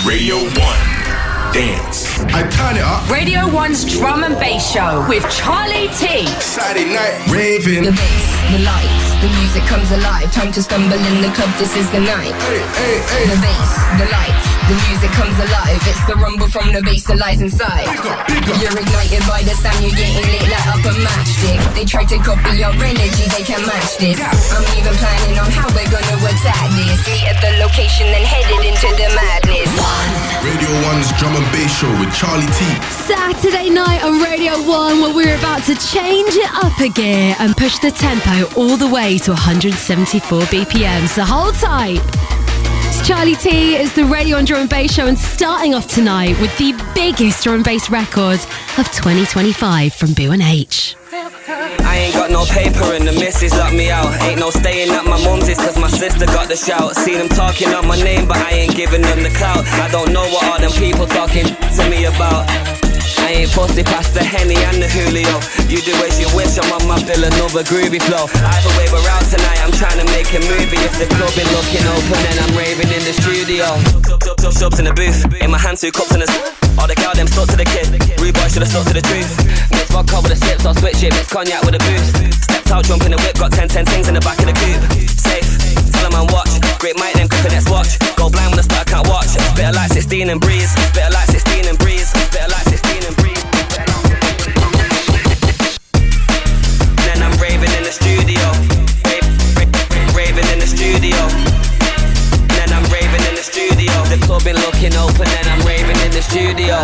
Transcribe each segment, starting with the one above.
Radio 1 Dance. I turn it up. Radio 1's Drum and Bass Show with Charlie T. Saturday night raving. The bass, the lights, the music comes alive. Time to stumble in the club, this is the night. Hey, hey, hey. The bass, the lights, the music comes alive. It's the rumble from the bass that lies inside. Big up. You're ignited by the sound, you're getting lit like up a matchstick. They try to copy your energy, they can match this. I'm even planning on how we're gonna attack this. Meet at the location, then headed into the madness. Radio 1's Drum and Bass Show with Charlie T. Saturday night on Radio 1, where we're about to change it up a gear and push the tempo all the way to 174 BPM, so hold tight. It's Charlie T, it's the Radio 1 Drum and Bass Show, and starting off tonight with the biggest drum and bass records of 2025 from B1H. I ain't got no paper and the missus locked me out. Ain't no staying at my mum's, it's cause my sister got the shout. Seen them talking up my name but I ain't giving them the clout. I don't know what all them people talking to me about. I ain't fussy past the Henny and the Julio. You do as you wish, I'm on my bill, another groovy flow. Either way we're out tonight, I'm trying to make a movie. If the club been looking open then I'm raving in the studio. Subs in the booth, in my hand 2 cups and a all the gal them stuck to the kid. Rude boy should've stuck to the truth. Mix vodka with a sip, so I'll switch it. Mix cognac with a boost. Stepped out, jump in the whip, got 10 things in the back of the coupe. Safe, tell them I'm watch. Great mic, them gripping next watch. Go blind when I start, I can't watch. Spit a like 16 and breeze. Spit a like 16 and breeze. Spit a like 16 and breeze. Then I'm raving in the studio. Raving in the studio. Then I'm raving in the studio. The club been looking open, then I'm raving in the studio.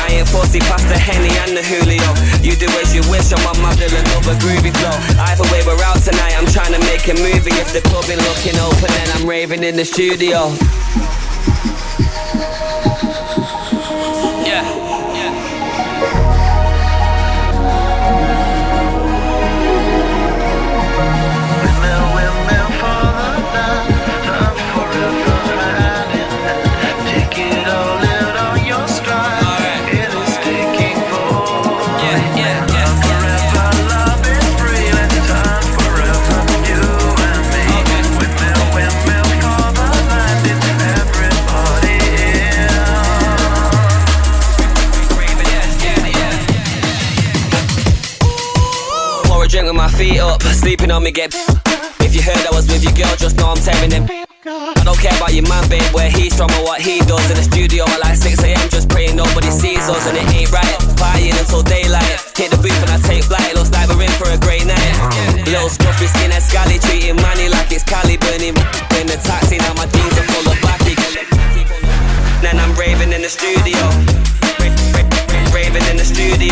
I ain't fussy past the Henny and the Julio. You do as you wish, I'm on my bill, another groovy flow. Either way we're out tonight, I'm trying to make a movie. If the club been looking open, then I'm raving in the studio. Yeah, yeah. Drink with my feet up, sleeping on me get. If you heard I was with your girl, just know I'm tearing them. I don't care about your man, babe, where he's from or what he does. In the studio at like 6 AM, just praying nobody sees us. And it ain't right, partying until daylight. Hit the booth and I take flight, looks like we're in for a great night. Little scruffy skinhead scally, treating money like it's Cali. Burning in the taxi, now my jeans are full of backy. Then I'm raving in the studio. Raving in the studio.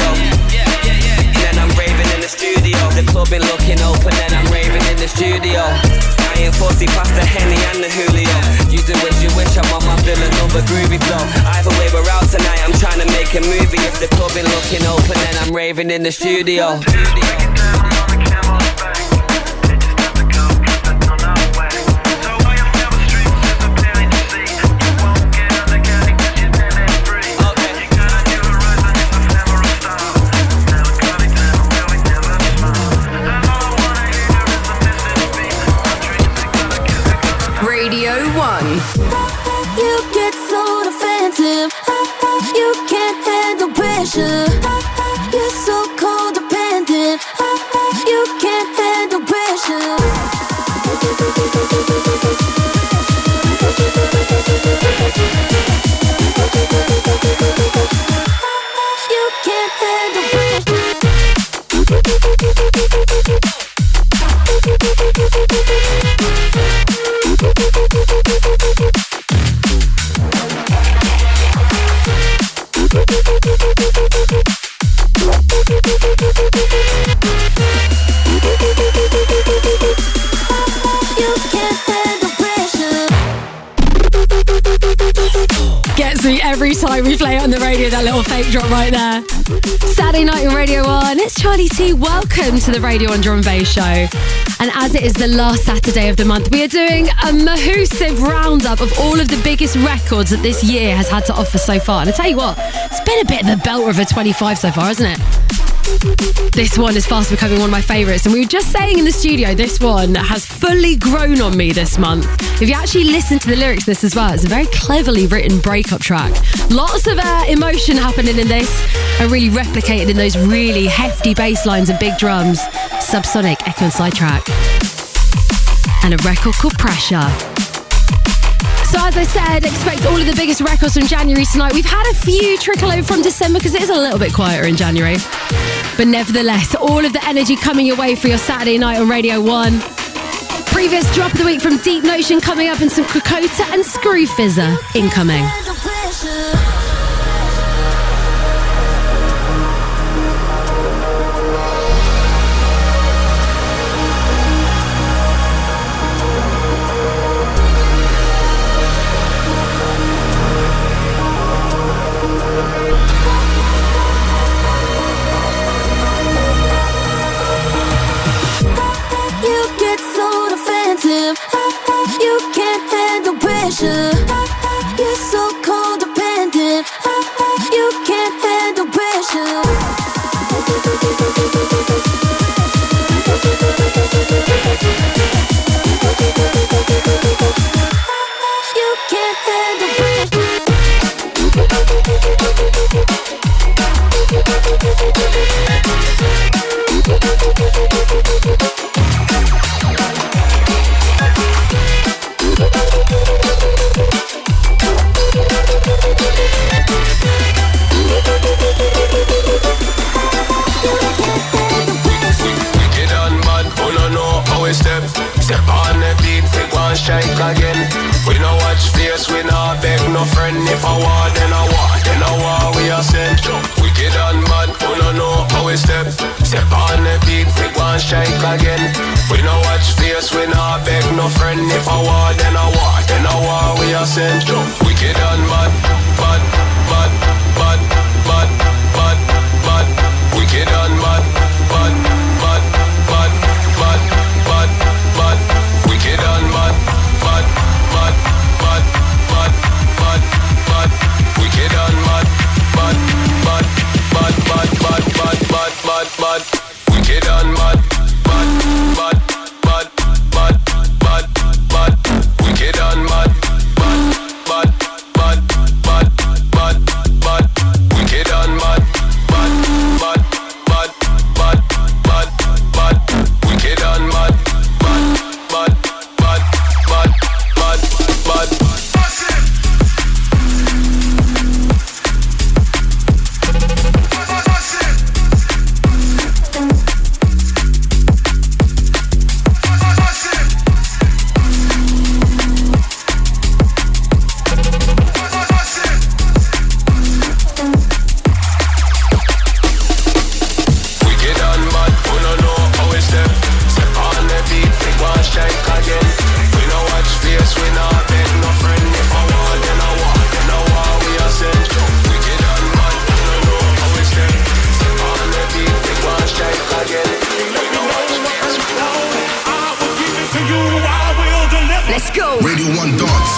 Then I'm raving in the studio. The club been looking open, then I'm raving in the studio. I ain't fussy past the Henny and the Julio. You do as you wish, I'm on my bill, another groovy flow. Either way we're out tonight, I'm trying to make a movie. If the club been looking open, then I'm raving in the studio. Radio 1. You get so defensive. You can't handle pressure. You're so codependent. You can't handle pressure. You can't handle pressure. Gets me every time we play it on the radio, that little fake drop right there. Saturday night on Radio 1, it's Charlie T. Welcome to the Radio 1 Drum and Bass Show. And as it is the last Saturday of the month, we are doing a massive roundup of all of the biggest records that this year has had to offer so far. And I tell you what, it's been a bit of a belter of a 25 so far, hasn't it? This one is fast becoming one of my favourites, and we were just saying in the studio, this one has fully grown on me this month. If you actually listen to the lyrics to this as well, it's a very cleverly written breakup track. Lots of emotion happening in this, and really replicated in those really hefty bass lines and big drums. Subsonic, Echo and Sidetrack. And a record called Pressure. So as I said, expect all of the biggest records from January tonight. We've had a few trickle over from December because it is a little bit quieter in January. But nevertheless, all of the energy coming your way for your Saturday night on Radio 1. Previous drop of the week from Deep Notion coming up, and some Kokota and Screw Fizzer incoming. You can't handle pressure. You're so codependent. You can't handle pressure. You can't handle Step on the beat, we gon' strike again. We no watch face, we no beg no friend. If I war, then I war, then I war we are sent. Wicked and mad, we no know how we step. Step on the beat, we gon' strike again. We no watch face, we no beg no friend. If I war, then I war, then I war we are sent. Wicked and mad, mad, mad, mad, mad, mad, mad. Wicked and mad, mad, mad, mad, mad, mad, mad. Wicked and mad, mad, mad, mad, mad, mad, mad. Wicked and mad, mad, mad, mad, mad, mad, mad, mad, mad, mad. Wicked and mad, mad, mad, mad, mad, mad, mad. Wicked and mad, mad, mad, mad, mad, mad, mad. Wicked and mad, mad, mad, mad, mad, mad, mad. Wicked and mad, mad, mad, mad, mad, mad, mad. Let's go. Radio 1 Dance.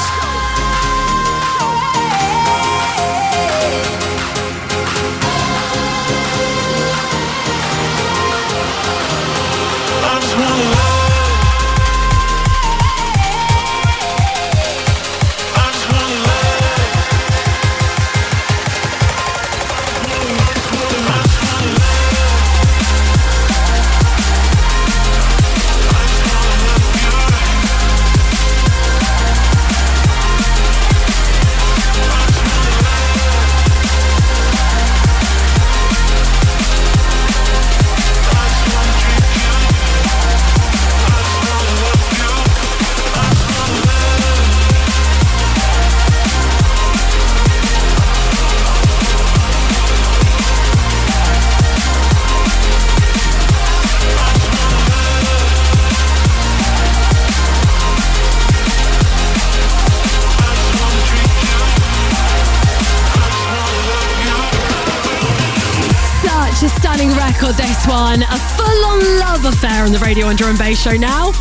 Such a stunning record, this one. A full-on love affair on the Radio 1 Drum and Bass Show now.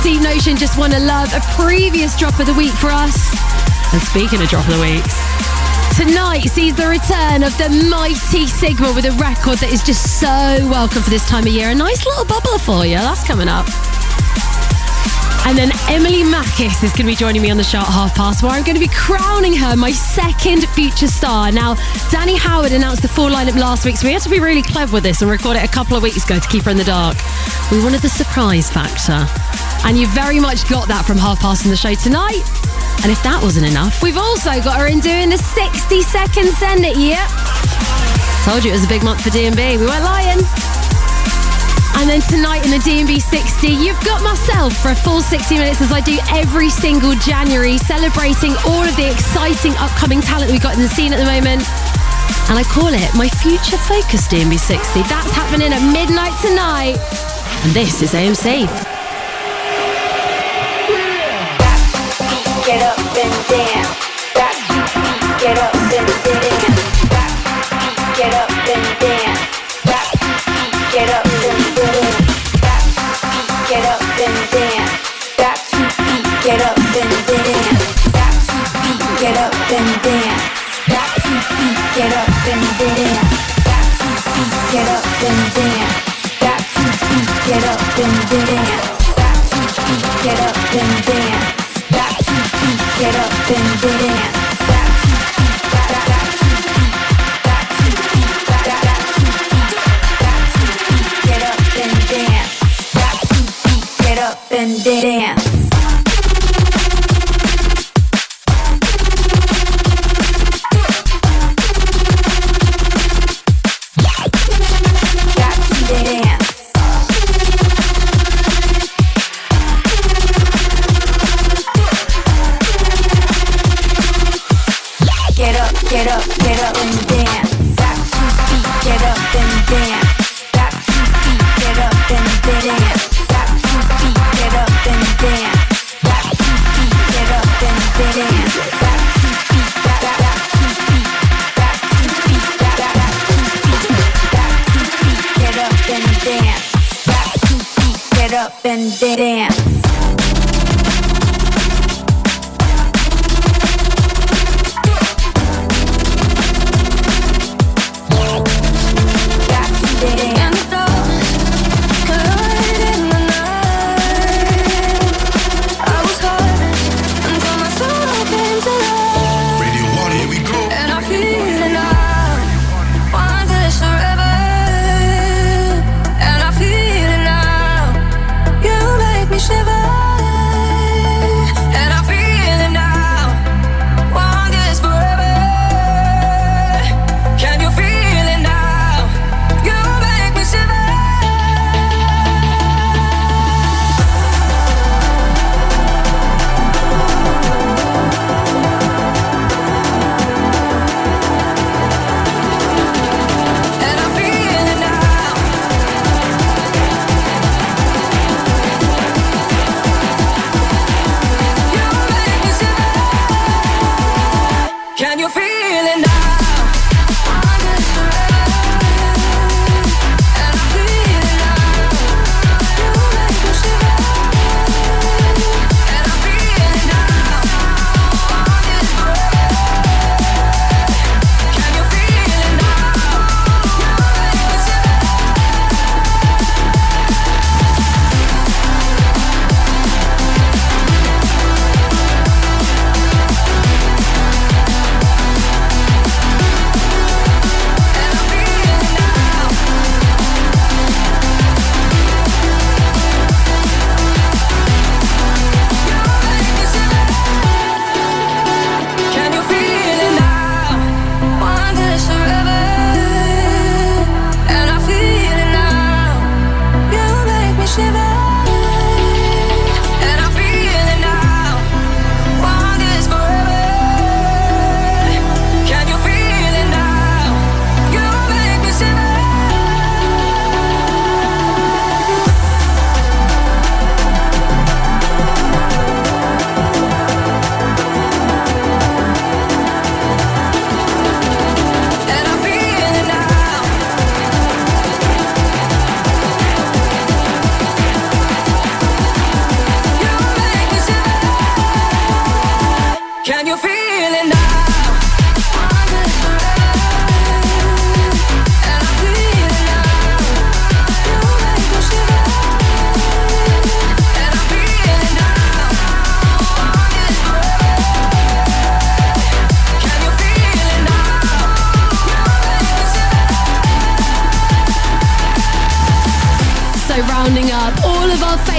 Deep Notion just won a love, a previous drop of the week for us. And speaking of drop of the weeks, Tonight sees the return of the mighty Sigma with a record that is just so welcome for this time of year. A nice little bubbler for you. That's coming up. And then Emily Mackis is going to be joining me on the show at 5:30, where I'm going to be crowning her my second future star. Now, Danny Howard announced the full lineup last week, so we had to be really clever with this and record it a couple of weeks ago to keep her in the dark. We wanted the surprise factor. And you very much got that from 5:30 in the show tonight. And if that wasn't enough, we've also got her in doing the 60-second send it. Yep. Told you it was a big month for D&B. We weren't lying. And then tonight in the D&B 60, you've got myself for a full 60 minutes, as I do every single January, celebrating all of the exciting upcoming talent we've got in the scene at the moment. And I call it my Future Focus D&B 60. That's happening at midnight tonight. And this is AMC. Get up and dance. Got 2 feet. Get up and dance. Got 2 feet. Get up and dance. Got 2 feet. Get up and dance. Got 2 feet. Get up and dance. Got 2 feet. Get up and dance. Got 2 feet. Get up and dance. Got 2 feet. Get up and dance. Got 2 feet. Get up and dance. Got 2 feet. Get up and dance. Got 2 feet. Get up and dance. Got 2 feet, get up and dance. Got 2 feet, got 2 feet, got 2 feet, got 2 feet, got 2 feet, get up and dance. Got 2 feet, get up and dance. Get up and dance. Got 2 feet, get up and dance. Got 2 feet, get up and dance. Got 2 feet, get up and dance. Got 2 feet, get up and dance. Got 2 feet, got 2 feet, got 2 feet, got 2 feet, got 2 feet, get up and dance. Got 2 feet, get up and dance.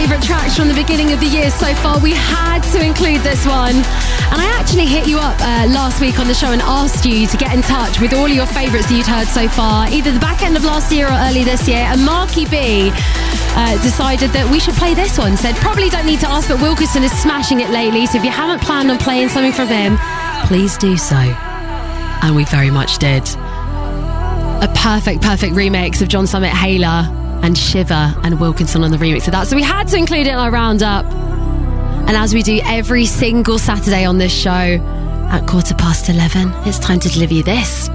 favourite tracks from the beginning of the year so far. We had to include this one. And I actually hit you up last week on the show and asked you to get in touch with all of your favourites that you'd heard so far, either the back end of last year or early this year. And Marky B decided that we should play this one. Said, probably don't need to ask, but Wilkinson is smashing it lately. So if you haven't planned on playing something from him, please do so. And we very much did. A perfect remix of John Summit, Hayler, and Shiver, and Wilkinson on the remix of that. So we had to include it in our roundup. And as we do every single Saturday on this show, at 11:15, it's time to deliver you this.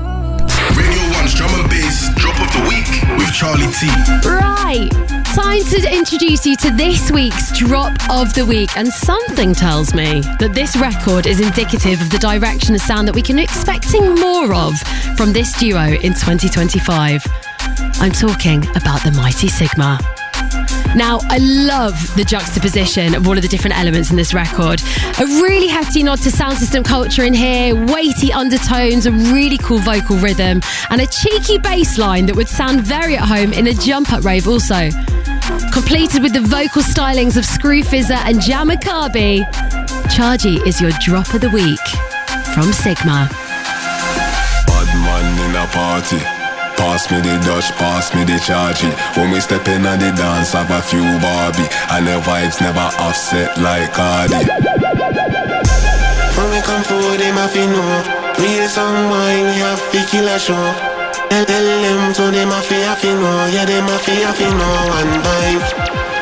Radio 1's drum and bass drop of the week with Charlie T. Right, time to introduce you to this week's drop of the week. And something tells me that this record is indicative of the direction of sound that we can be expecting more of from this duo in 2025. I'm talking about the mighty Sigma. Now, I love the juxtaposition of all of the different elements in this record. A really hefty nod to sound system culture in here, weighty undertones, a really cool vocal rhythm, and a cheeky bass line that would sound very at home in a jump-up rave also. Completed with the vocal stylings of Screw Fizzer and Jammer Kirby, Chargy is your drop of the week from Sigma. Bad man in a party. Pass me the Dutch, pass me the Chargy. When we step in on the dance, have a few Barbie, and the vibes never offset like Cardi. When we come forward, they have to know. Real some wine, we have to kill a show. Tell them so they have to know. Yeah, they have to know one time.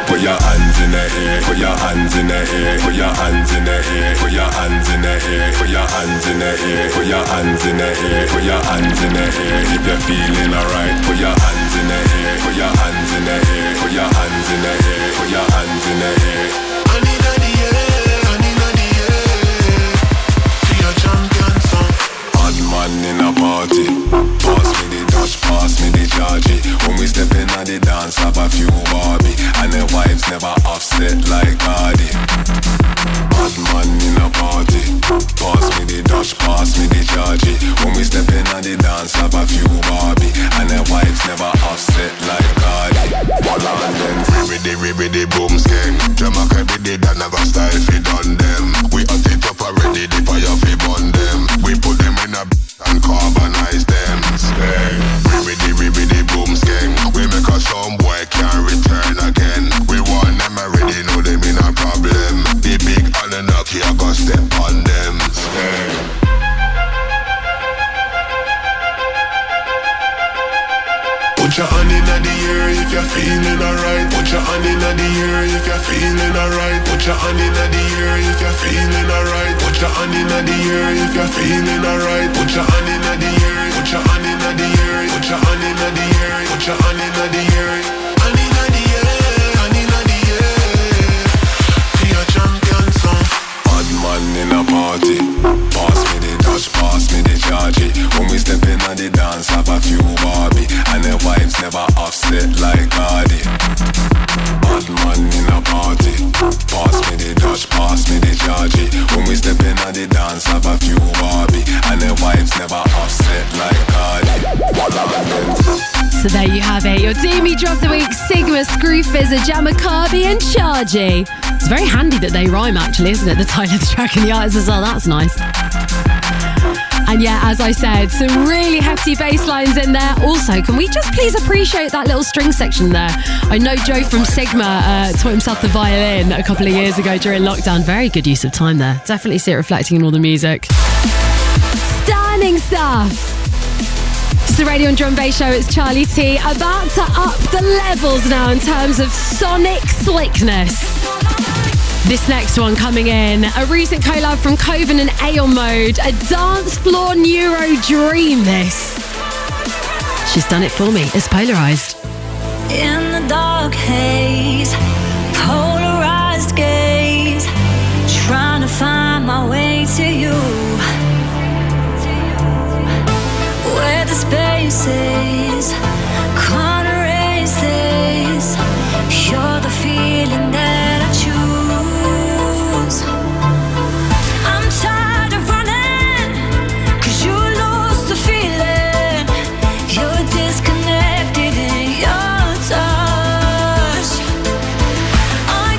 Put your hands in the air, put your hands in the air, put your hands in the air, put your hands in the air, put your hands in the air, put your hands in the air, put your hands in the air. If you're feeling alright, put your hands in the air, put your hands in the air, put your hands in the air, put your hands in the air. Hand in the air, hand in the air. To your champion song. Bad man in a party. Pass me the Dutch, pass me the Chargy. When we step in on the dance, have a few Barbie, and the vibes never offset like Cardi. Bad man in a party. Pass me the Dutch, pass me the Chargy. When we step in on the dance, have a few Barbie, and the vibes never offset like Cardi. All on them, ribbidi boom skin. Drama everyday that never style fit on them. We hot it up already, the fire fi burn them. We put them in a and carbonize them. Ribbidi boom skin. We make a some boy can't return again. We want them already, know them in a problem. The big and the knocky, I got step on them. Put your hand in the air if you're feeling alright. Put your hand in the air if you're feeling alright. Put your hand in the air if you're feeling alright. Put your hand in the air if you're feeling alright. Put your hand in the air. Put your hand in the air. Put your hand in the air. Put your hand in the air. Hand in the air. Hand in the air. To your champion song. Bad man in a party. Pass me the Dutch, pass me the Chargy. When we step in on the dance, have a few Barbie, and the vibes never offset like Cardi. Bad man in a party. Pass me the Dutch, pass me the Chargy. When we step in on the dance, have a few Barbie, and the vibes never offset like Cardi. So there you have it, your Deemy Drop of the Week, Sigma, Screw Fizzer, Jammer Kirby and Chargy. It's very handy that they rhyme actually, isn't it? The title of the track and the artist as well, that's nice. And yeah, as I said, some really hefty bass lines in there. Also, can we just please appreciate that little string section there? I know Joe from Sigma taught himself the violin a couple of years ago during lockdown. Very good use of time there. Definitely see it reflecting in all the music. Stunning stuff. It's the Radio and Drum Bass Show. It's Charlie T. About to up the levels now in terms of sonic slickness. This next one coming in, a recent collab from Coven and Aeon Mode, a dance floor neuro dream this. She's done it for me, it's Polarized. In the dark haze, polarized gaze, trying to find my way to you. Where the spaces can't erase this, you're the feeling that I choose. I'm tired of running, 'cause you lose the feeling. You're disconnected in your touch. I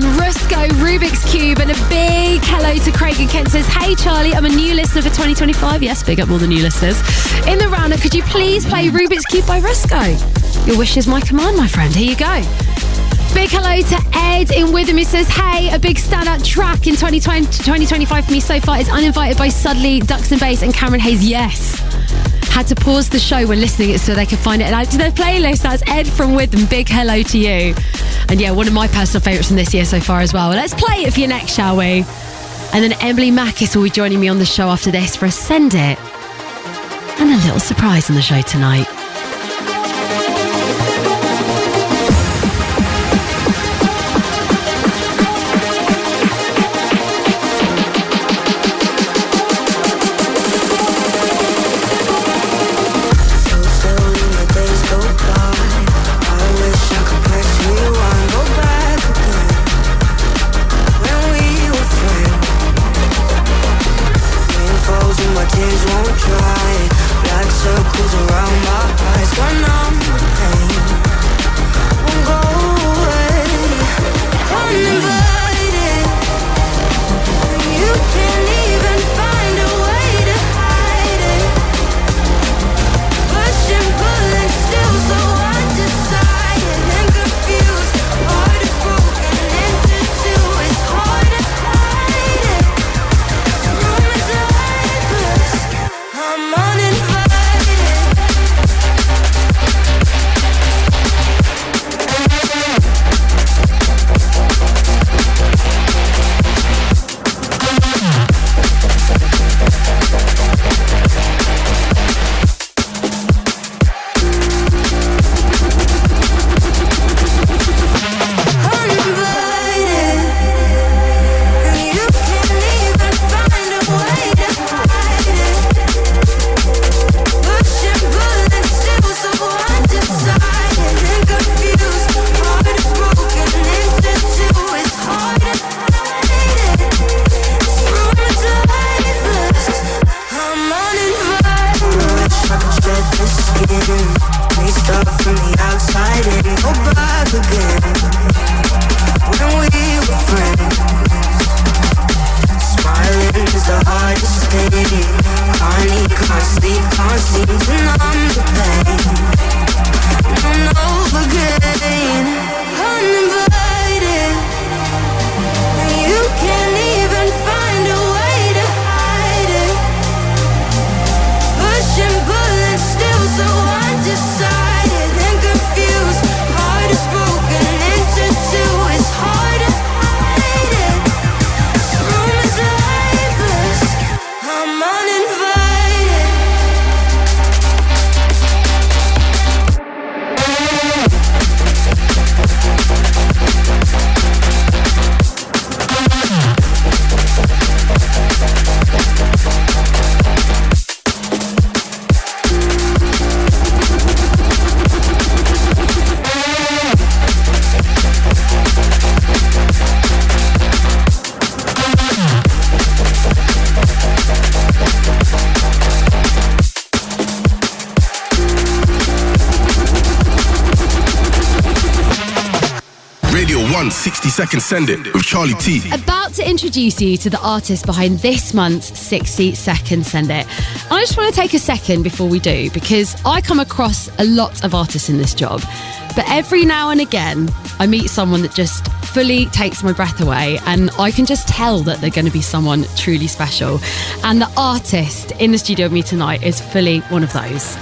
1, Rusko, Rubik's Cube, and a big hello to Craig and Kent says, hey Charlie, I'm a new listener for 2025. Yes, big up all the new listeners. In the roundup, could you please play Rubik's Cube by Rusko? Your wish is my command, my friend. Here you go. Big hello to Ed in Witham. He says, hey, a big standout track in 2025 for me so far is Uninvited by Sudley, Ducks and Bass and Cameron Hayes. Yes. Had to pause the show when listening it so they could find it and add to their playlist. That's Ed from Witham. Big hello to you. And yeah, one of my personal favourites from this year so far as well. Let's play it for you next, shall we? And then Emily Mackis will be joining me on the show after this for a Send It and a little surprise on the show tonight. Radio 1 60-second Send It with Charlie T. About to introduce you to the artist behind this month's 60-second Send It. I just want to take a second before we do, because I come across a lot of artists in this job, but every now and again I meet someone that just fully takes my breath away, and I can just tell that they're going to be someone truly special. And the artist in the studio with me tonight is fully one of those.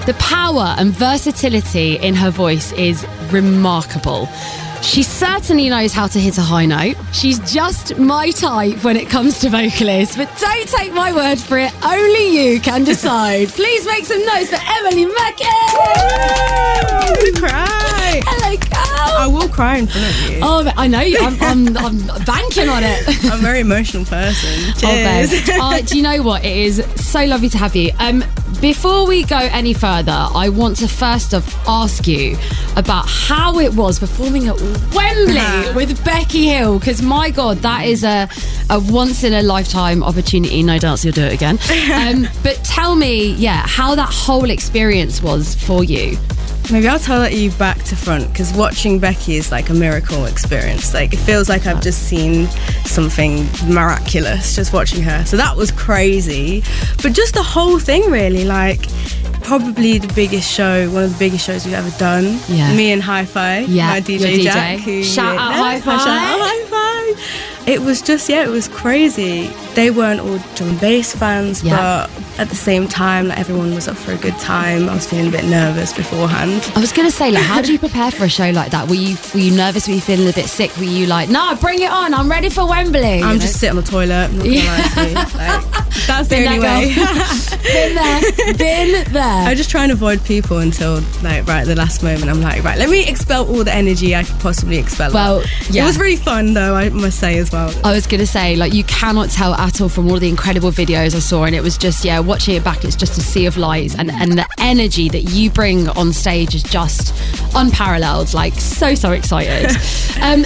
The power and versatility in her voice is remarkable. She certainly knows how to hit a high note. She's just my type when it comes to vocalists, but don't take my word for it. Only you can decide. Please make some noise for Emily Mackey. I'm gonna cry. Hello, girl. I will cry in front of you. Oh, I know you. I'm banking on it. I'm a very emotional person. Cheers. Do you know what? It is so lovely to have you. Before we go any further, I want to first off ask you about how it was performing at Wembley with Becky Hill, because my God, that is a once in a lifetime opportunity. No doubt you'll do it again. But tell me, how that whole experience was for you. Maybe I'll tell you back to front, because watching Becky is like a miracle experience. Like, it feels like I've just seen something miraculous just watching her. So that was crazy. But just the whole thing, really, like, probably the biggest show, one of the biggest shows we've ever done. Yeah. Me and Hi-Fi, my DJ Jack. Shout out Hi-Fi. Shout out Hi-Fi. It was just, it was crazy. They weren't all drum and bass fans, but at the same time, like, everyone was up for a good time. I was feeling a bit nervous beforehand. I was going to say, like, how do you prepare for a show like that? Were you nervous? Were you feeling a bit sick? Were you like, no, bring it on, I'm ready for Wembley? I'm just sitting on the toilet, I'm not gonna lie to you. Like, that's the only way. Been there. I just try and avoid people until, like, right at the last moment. I'm like, right, let me expel all the energy I could possibly expel. Well, It was really fun, though, I must say as well. I was going to say, like, you cannot tell at all from all the incredible videos I saw, and it was just, watching it back, it's just a sea of lights, and the energy that you bring on stage is just unparalleled. Like, so excited.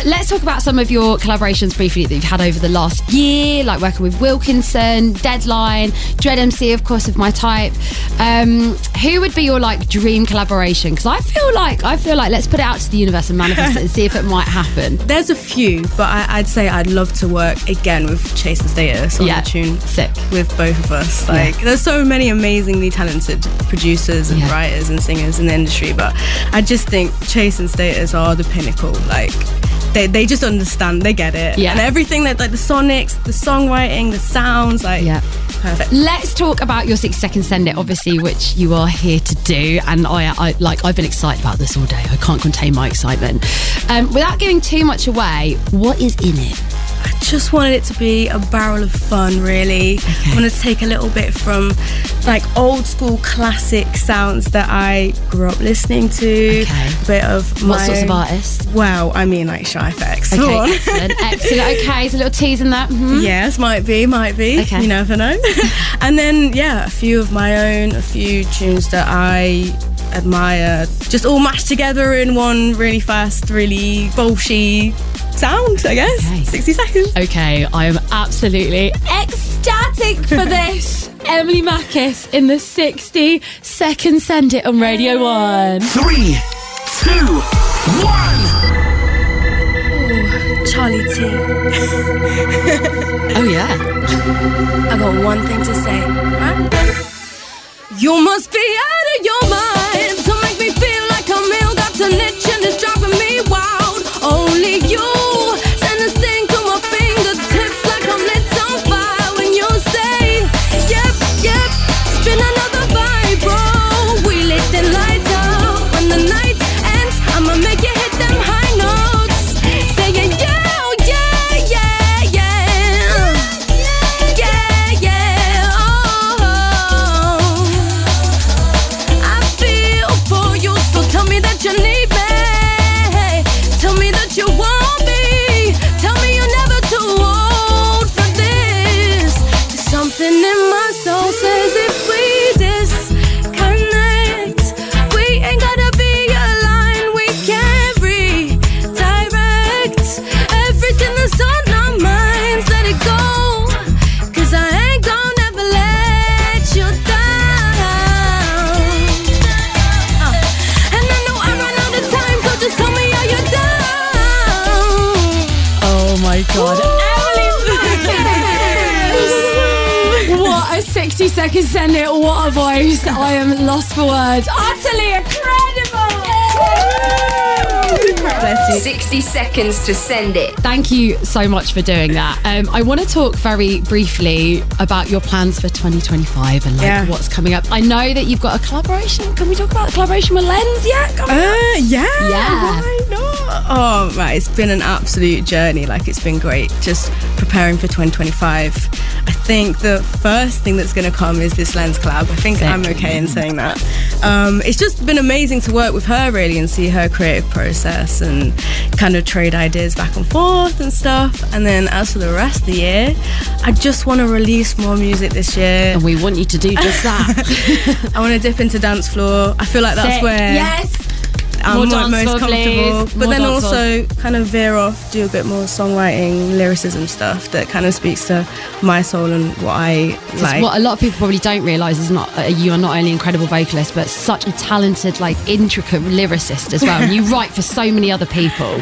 Let's talk about some of your collaborations briefly that you've had over the last year, like working with Wilkinson, Deadline, Dread MC, of course, of my type. Who would be your, like, dream collaboration? Because I feel like let's put it out to the universe and manifest it and see if it might happen. There's a few, but I'd say I'd love to work again with Chase and Status on a tune. Sick. With both of us. Like, there's so many amazingly talented producers and writers and singers in the industry, but I just think Chase and Status are the pinnacle. Like, they just understand, they get it. And everything that, like, the sonics, the songwriting, the sounds, like, perfect. Let's talk about your 60 Second Send It, obviously, which you are here to do, and I've been excited about this all day. I can't contain my excitement. Without giving too much away, what is in it? I just wanted it to be a barrel of fun, really. I want to take a little bit from, like, old school classic sounds that I grew up listening to. A bit of what sorts of artists? Well, I mean, like Shy-FX. Okay, excellent. Okay, so a little tease in that. Mm-hmm. Yes, might be. Okay. You never know. And then, a few of my own, a few tunes that I admire, just all mashed together in one really fast, really bolshy sound, I guess. 60 seconds. Okay, I am absolutely ecstatic for this. Emily Mackis in the 60 Second Send It on Radio 1. 3, 2, 1. Ooh, Charlie T. Oh, yeah. I got one thing to say. You must be out of your mind to make me feel like a male got an itch and it's driving me wild. Only you send this thing to my fingertips like I'm lit on fire when you say, yep, it's been another vibe, bro. We lit the lights out. When the night ends, I'ma make you hit them high notes. Saying, tell me that you need me. Tell me that you want me. Tell me you're never too old for this. 'Cause something in my soul says if we disconnect, we ain't gotta be aligned. We can redirect everything that's on our minds. Let it go. 'Cause I ain't gonna ever let you down. Just tell me how you're down. Oh my God. Emily Mackis. What a 60 Second Send It. What a voice. I am lost for words. Utterly incredible. 60 seconds to send it. Thank you so much for doing that. I want to talk very briefly about your plans for 2025 and what's coming up. I know that you've got a collaboration. Can we talk about the collaboration with Lens yet? Yeah. Why not? Oh, right. It's been an absolute journey. Like, it's been great just preparing for 2025. I think the first thing that's going to come is this Lens collab. I think I'm okay in saying that. It's just been amazing to work with her, really, and see her creative process and kind of trade ideas back and forth and stuff. And then as for the rest of the year, I just want to release more music this year. And we want you to do just that. I want to dip into dance floor. I feel like that's where I'm More most danceful, comfortable. please. But More then danceful. also kind of veer off, do a bit more songwriting, lyricism stuff that kind of speaks to my soul and what I like. What a lot of people probably don't realise is you are not only an incredible vocalist, but such a talented, like intricate lyricist as well. And you write for so many other people.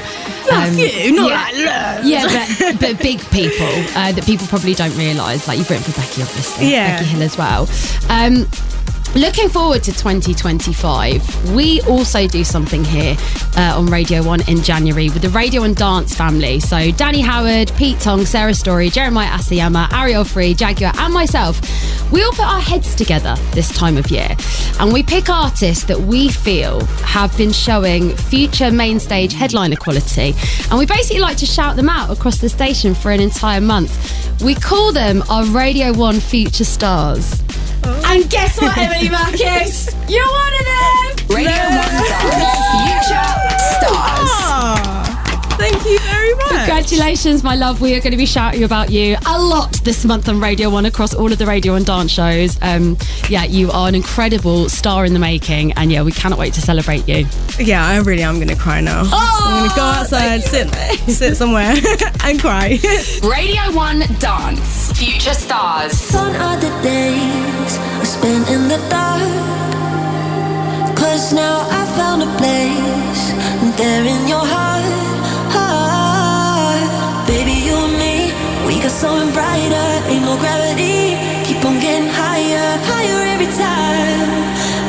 Not you, not like loads. Yeah, but big people that people probably don't realise. Like you've written for Becky, obviously. Yeah. Becky Hill as well. Looking forward to 2025, we also do something here on Radio 1 in January with the Radio and Dance family. So Danny Howard, Pete Tong, Sarah Story, Jeremiah Asayama, Ariel Free, Jaguar and myself, we all put our heads together this time of year and we pick artists that we feel have been showing future main stage headliner quality, and we basically like to shout them out across the station for an entire month. We call them our Radio 1 future stars. And guess what, Emily Marcus? You're one of them! Radio 1 Future Stars. Thank you very much. Congratulations, my love. We are going to be shouting about you a lot this month on Radio 1 across all of the Radio and Dance shows. You are an incredible star in the making, and we cannot wait to celebrate you. Yeah, I really am going to cry now. I'm going to go outside, sit somewhere and cry. Radio 1 Dance Future Stars. Gone are the days I spent in the dark, 'cause now I found a place there in your heart. Baby, you and me, we got something brighter. Ain't no gravity, keep on getting higher, higher every time.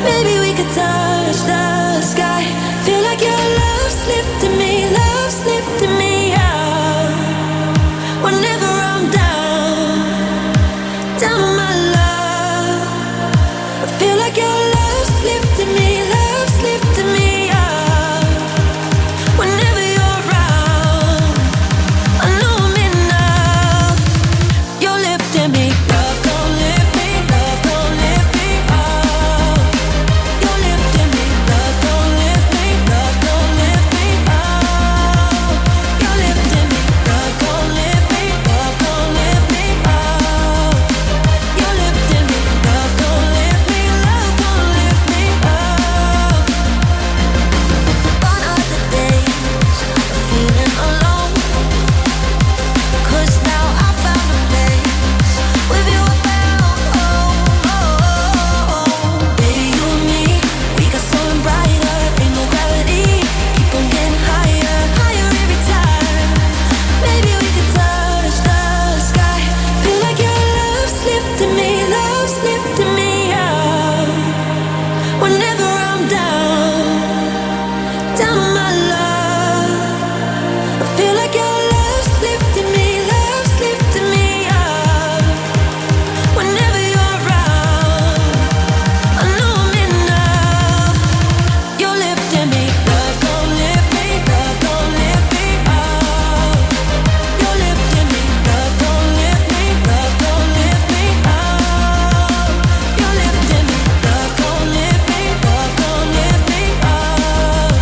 Maybe we could touch the sky. Feel like your love's lifting me, love's lifting me up. Whenever I'm down on my love, I feel like your love's lifting me, love's lifting me up. Whenever you're around, I know I'm enough. You're lifting me, love don't lift me, love don't lift me up. You're lifting me, love don't lift me, love don't lift me up. You're lifting me, love don't lift me, love don't lift me up. You're lifting me, love don't lift me, love don't lift me up. Gone are the days of feeling alone, 'cause now I found a place with you I found home. Baby, you and me, we got something brighter. Ain't no gravity, keep on getting higher, higher every time. Maybe we could touch the sky. Feel like your love's lifting me, love's lifting me up. Whenever I'm down on my love, I feel like your love's lifting me, love's lifting me up. Whenever you're around, I know I'm enough. You're lifting me, love don't lift me, love don't lift me up. You're lifting me, love don't lift me, love don't lift me up. You're lifting me, love don't lift me, love don't lift me up.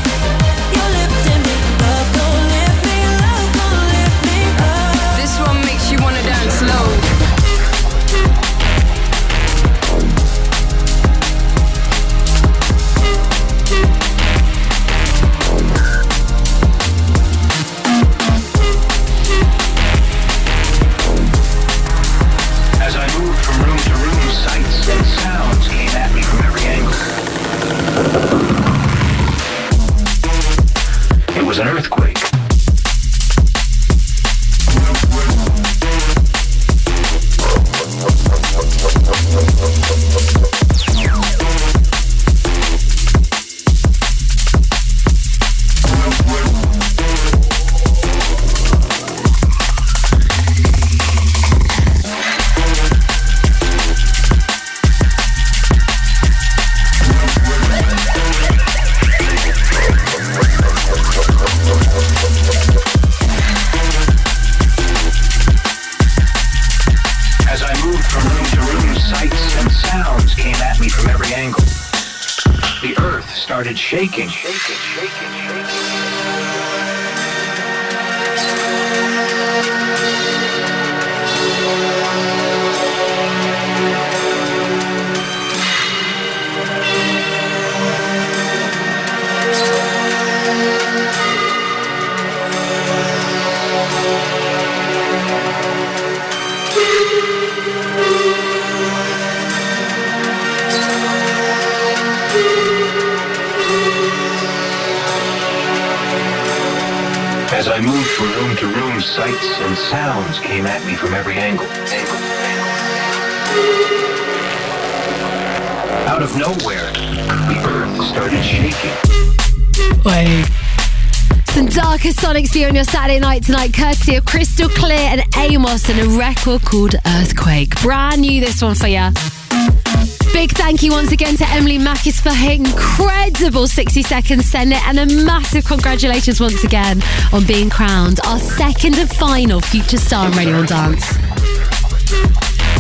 You're lifting me, love don't lift me, love don't lift me up. This one makes you wanna dance slow. As I moved from room to room, sights and sounds came at me from every angle. It was an earthquake. As I moved from room to room, sights and sounds came at me from every angle. The earth started shaking, shaking, shaking, shaking. I moved from room to room, sights and sounds came at me from every angle. Out of nowhere, the earth started shaking. Wait. Some darker sonics for you on your Saturday night tonight, courtesy of Crystal Clear and Amos, and a record called Earthquake. Brand new, this one for you. Big thank you once again to Emily Mackis for her incredible 60 seconds send it, and a massive congratulations once again on being crowned our second and final Future Star in Radio and Dance.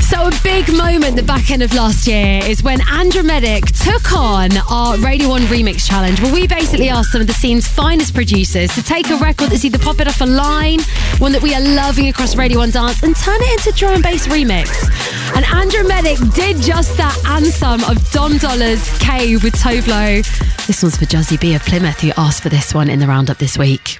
So a big moment the back end of last year is when Andromedic took on our Radio 1 Remix Challenge, where we basically asked some of the scene's finest producers to take a record that's either popping off a line, one that we are loving across Radio 1 Dance, and turn it into drum and bass remix. And Andromedic did just that, and some of Dom Dollar's Cave with Tovlo. This one's for Juzzy B of Plymouth, who asked for this one in the roundup this week.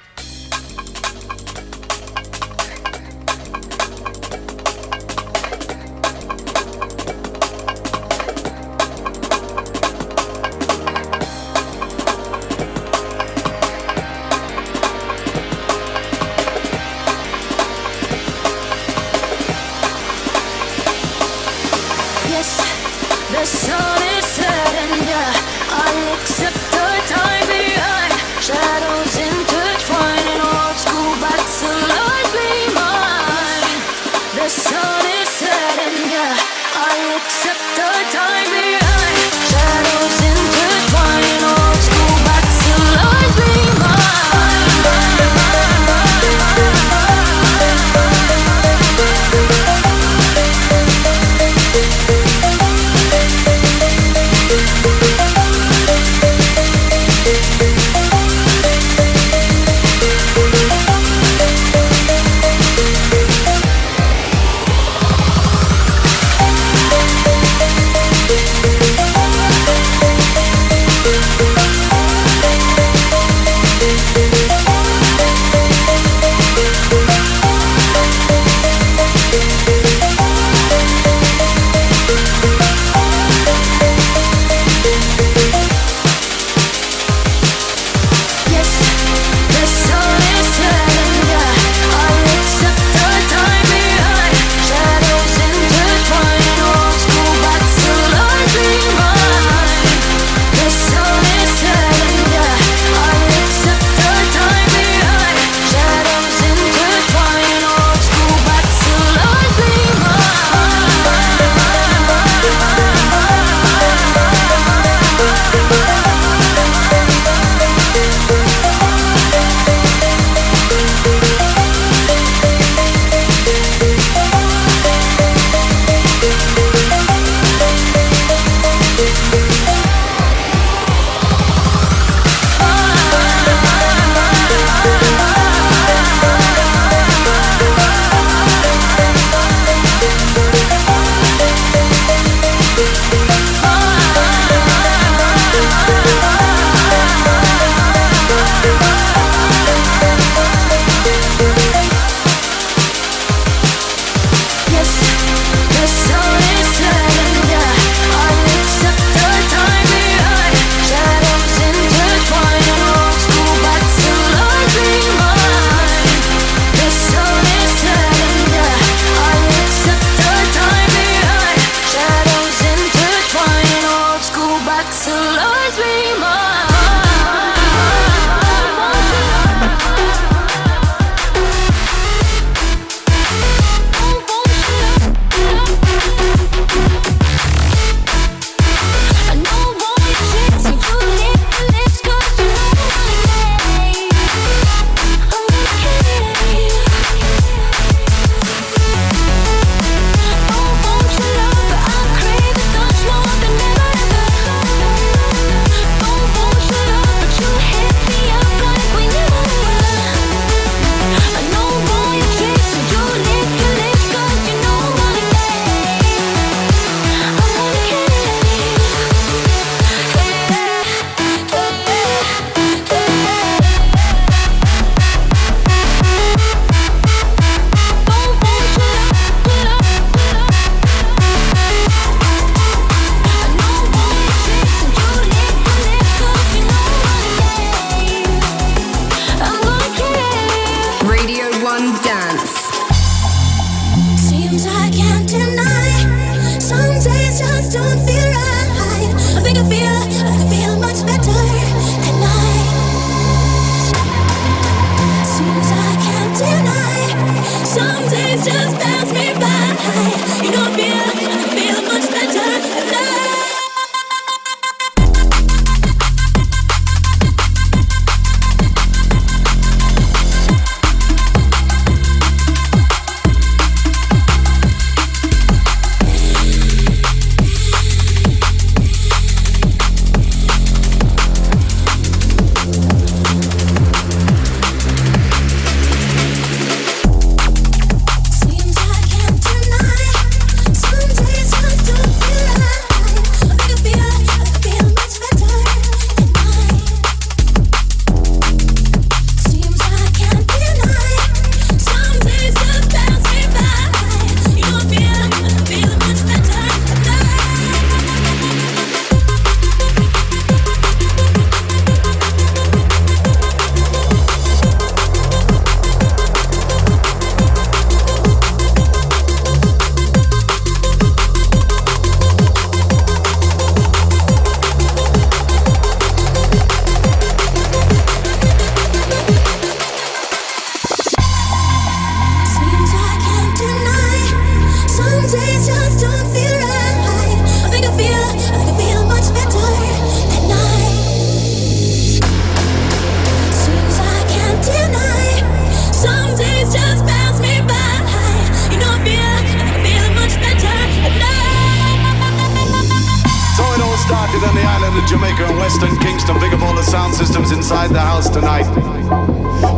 party than the island of Jamaica and Western Kingston. Big up all the sound systems inside the house tonight.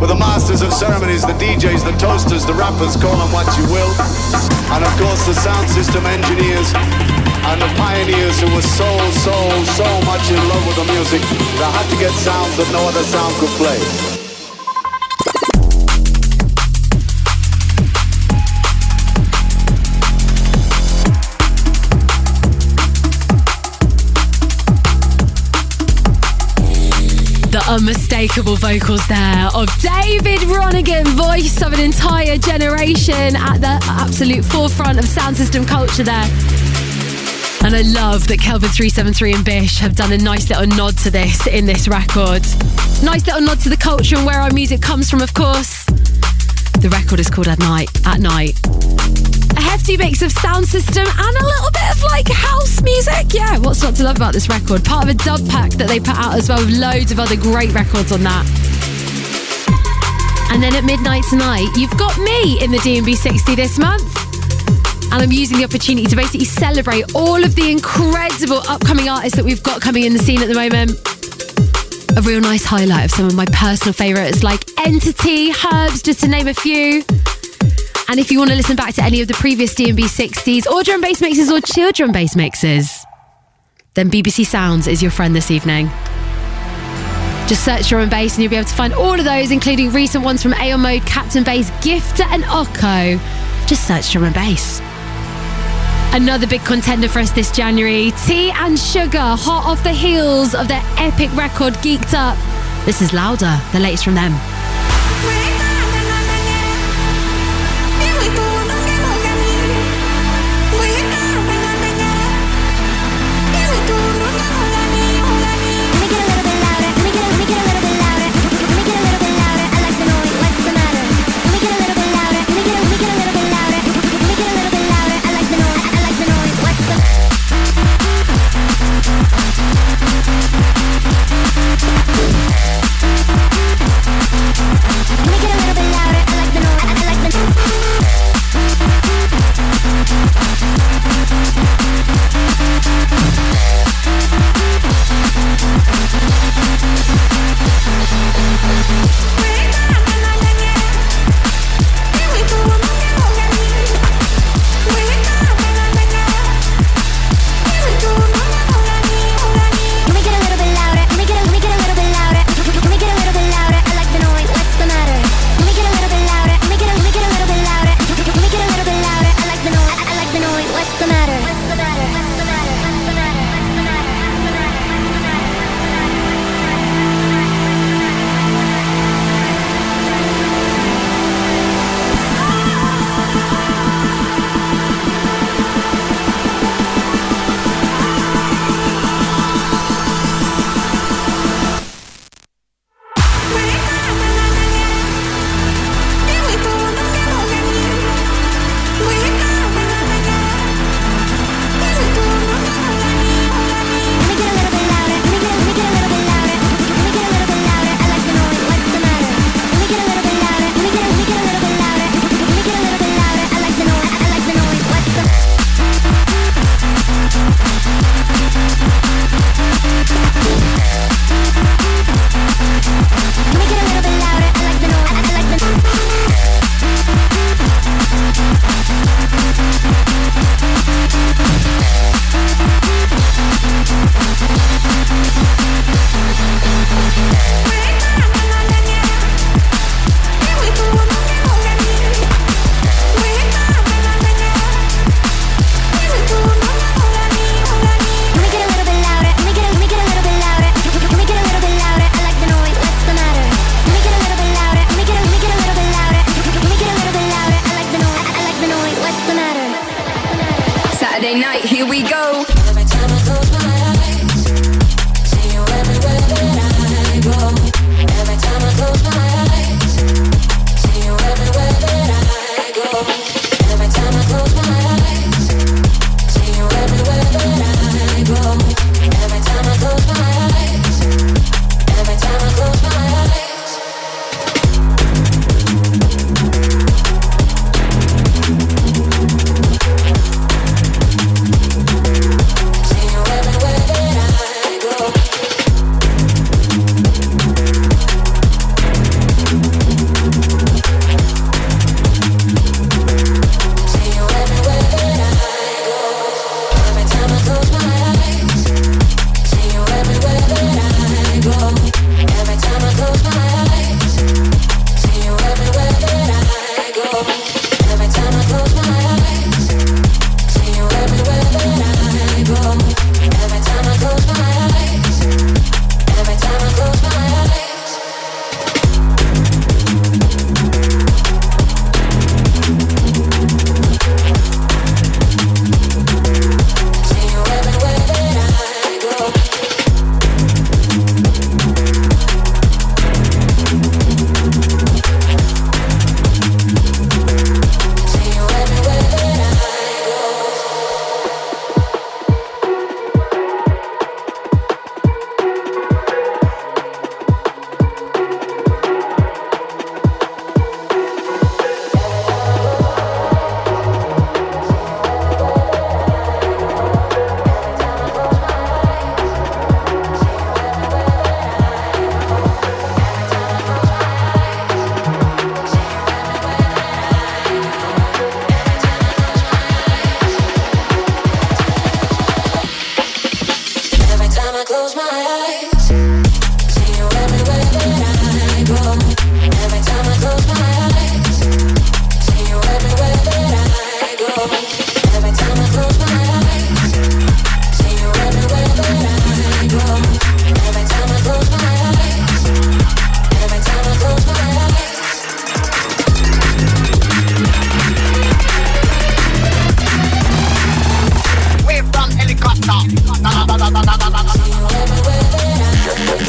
With the masters of ceremonies, the DJs, the toasters, the rappers, call them what you will. And of course the sound system engineers and the pioneers who were so much in love with the music that had to get sounds that no other sound could play. The unmistakable vocals there of David Ronigan, voice of an entire generation at the absolute forefront of sound system culture there. And I love that Kelvin 373 and Bish have done a nice little nod to this in this record. Nice little nod to the culture and where our music comes from, of course. The record is called At Night. A hefty mix of sound system and a little bit of like house music. Yeah, what's not to love about this record? Part of a dub pack that they put out as well with loads of other great records on that. And then at midnight tonight, you've got me in the D&B 60 this month. And I'm using the opportunity to basically celebrate all of the incredible upcoming artists that we've got coming in the scene at the moment. A real nice highlight of some of my personal favourites like Entity, Herbs, just to name a few. And if you want to listen back to any of the previous D&B 60s or drum bass mixes or chill drum bass mixes, then BBC Sounds is your friend this evening. Just search drum and bass and you'll be able to find all of those, including recent ones from Aeon Mode, Captain Bass, Gifter and Occo. Just search drum and bass. Another big contender for us this January, Tea and Sugar, hot off the heels of their epic record Geeked Up. This is Louder, the latest from them.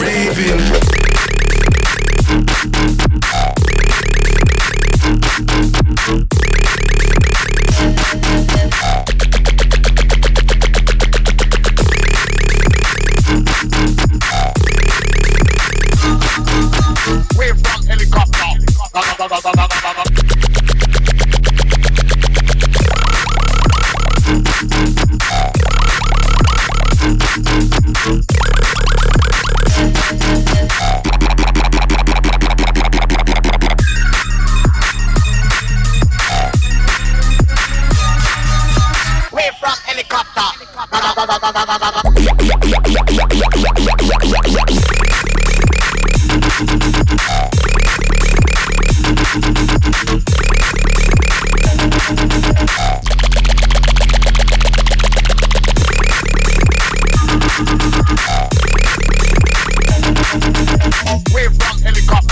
Raving. Wave from helicopter. Wave from helicopter. Wave from helicopter.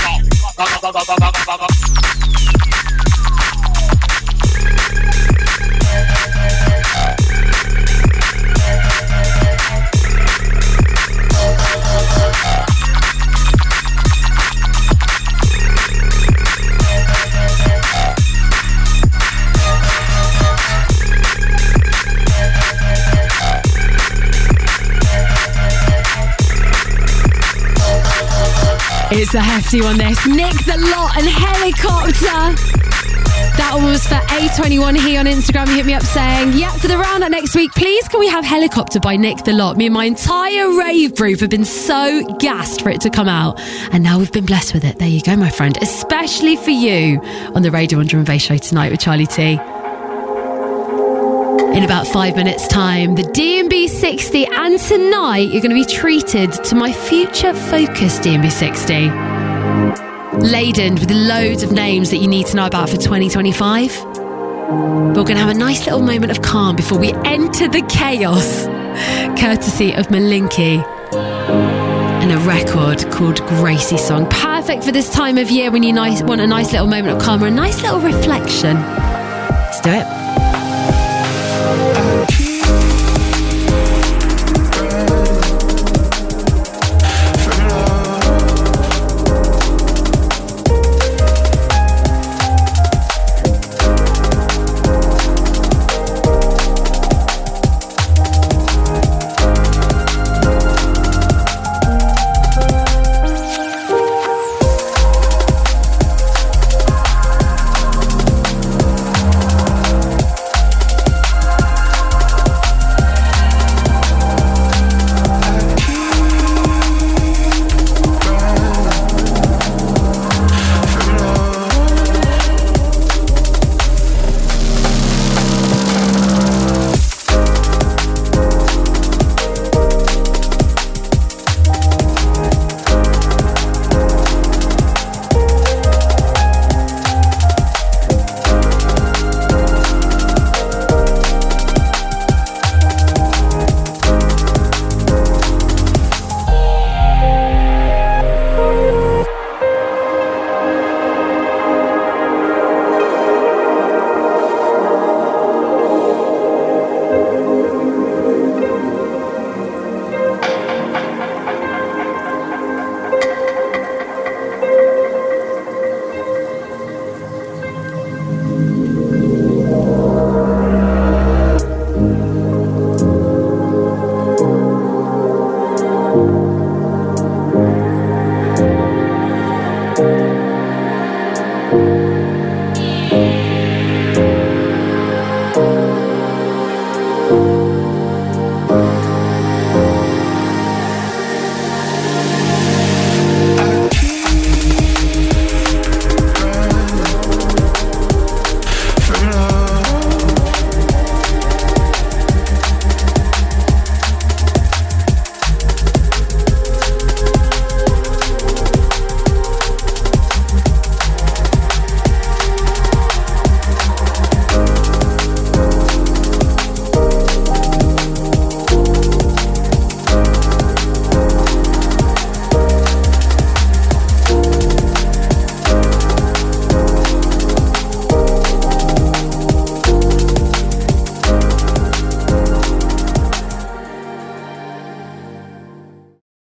It's a hefty one, this. Nick the Lot and Helicopter. That one was for A21. He on Instagram hit me up saying, yeah, for the roundup next week, please can we have Helicopter by Nick the Lot? Me and my entire rave group have been so gassed for it to come out. And now we've been blessed with it. There you go, my friend. Especially for you on the Radio 1 Drum and Bass Show tonight with Charlie T. In about 5 minutes' time, the D&B 60, and tonight you're going to be treated to my future focus D&B 60. Laden with loads of names that you need to know about for 2025. But we're going to have a nice little moment of calm before we enter the chaos, courtesy of Malinky and a record called Gracie Song. Perfect for this time of year when you want a nice little moment of calm or a nice little reflection. Let's do it.